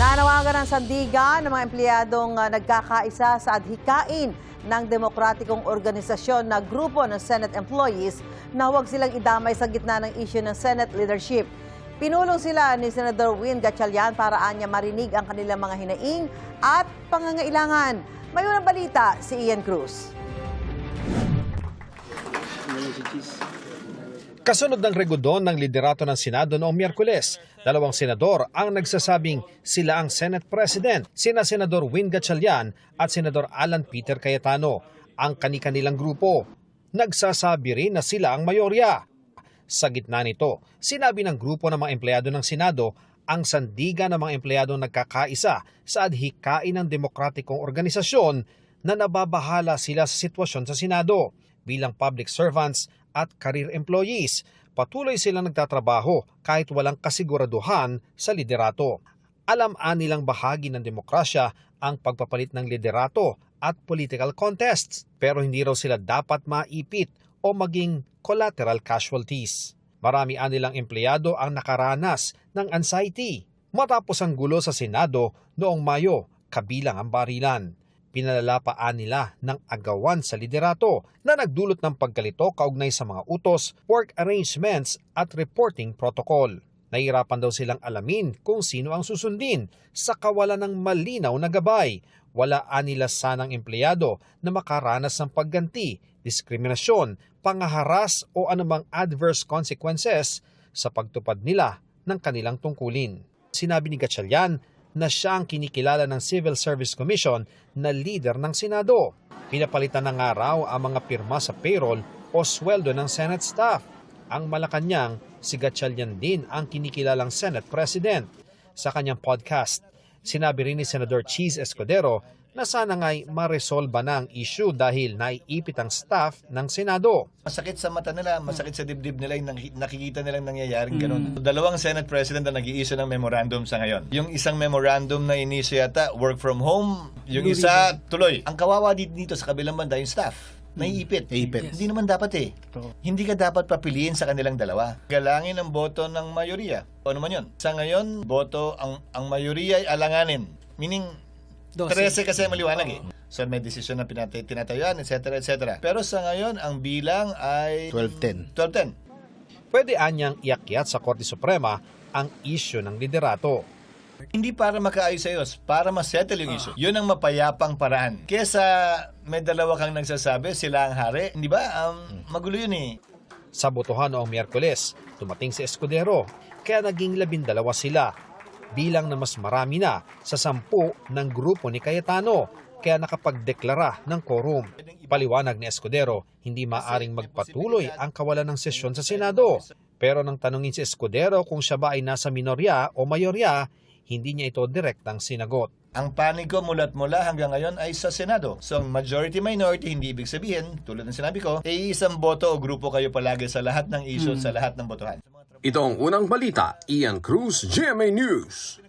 Nanawagan ng sandigan ng mga empleyadong nagkakaisa sa adhikain ng demokratikong organisasyon na grupo ng Senate employees na huwag silang idamay sa gitna ng issue ng Senate leadership. Pinulong sila ni Senador Win Gatchalian para anya marinig ang kanilang mga hinaing at pangangailangan. May unang balita si Ian Cruz. Kasunod ng regodon ng liderato ng Senado noong Miyerkules, dalawang senador ang nagsasabing sila ang Senate President, sina Senador Win Gatchalian at Senador Alan Peter Cayetano, ang kani-kanilang grupo. Nagsasabi rin na sila ang mayorya. Sa gitna nito, sinabi ng grupo ng mga empleyado ng Senado ang sandigan ng mga empleyadong nagkakaisa sa adhikain ng demokratikong organisasyon na nababahala sila sa sitwasyon sa Senado. Bilang public servants at career employees, patuloy silang nagtatrabaho kahit walang kasiguraduhan sa liderato. Alam nilang bahagi ng demokrasya ang pagpapalit ng liderato at political contests, pero hindi raw sila dapat maipit o maging collateral casualties. Marami nilang empleyado ang nakaranas ng anxiety matapos ang gulo sa Senado noong Mayo, kabilang ang barilan. Pinalalapaan nila ng agawan sa liderato na nagdulot ng pagkalito kaugnay sa mga utos, work arrangements at reporting protocol. Nahirapan daw silang alamin kung sino ang susundin sa kawalan ng malinaw na gabay. Wala nila sanang empleyado na makaranas ng pagganti, diskriminasyon, pangaharas o anumang adverse consequences sa pagtupad nila ng kanilang tungkulin. Sinabi ni Gatchalian na siya ang kinikilala ng Civil Service Commission na leader ng Senado. Pinapalitan na nga raw ang mga pirma sa payroll o sweldo ng Senate staff. Ang Malacanang, si Gatchalian din ang kinikilalang Senate President. Sa kanyang podcast, sinabi rin ni Senador Cheese Escudero na sana nga'y maresolba na ang issue dahil naiipit ang staff ng Senado. Masakit sa mata nila, masakit sa dibdib nila yung nakikita nilang nangyayaring ganun. Dalawang Senate President ang nag-i-issue ng memorandum sa ngayon. Yung isang memorandum na inisyu yata, work from home, yung isa tuloy. Ang kawawa dito sa kabilang banda yung staff. Naiipit. Hindi naman dapat eh. Hindi ka dapat papiliin sa kanilang dalawa. Galangin ang boto ng mayoriya. O ano man yun. Sa ngayon, boto ang mayoriya ay alanganin. Meaning, 13 kasi maliwanag eh. So may desisyon na tinatayuan, etc. etc. Pero sa ngayon, ang bilang ay 12-10. 12-10. Pwede anyang iakyat sa Korte Suprema ang issue ng liderato. Hindi para makaayos-ayos, para masettle yung issue. Yun ang mapayapang paraan. Kesa may dalawa kang nagsasabi, sila ang hari. Hindi ba? Magulo yun eh. Sa botohan noong Miyerkules, dumating si Escudero, kaya naging 12 sila. Bilang na mas marami na sa 10 ng grupo ni Cayetano, kaya nakapagdeklara ng quorum. Paliwanag ni Escudero, hindi maaring magpatuloy ang kawalan ng sesyon sa Senado. Pero nang tanungin si Escudero kung siya ba ay nasa minorya o mayorya, hindi niya ito direktang sinagot. Ang panig ko mula't mula hanggang ngayon ay sa Senado. So, majority-minority, hindi ibig sabihin, tulad ng sinabi ko, isang boto o grupo kayo palagi sa lahat ng issue, sa lahat ng botohan. Ito ang unang balita, Ian Cruz, GMA News.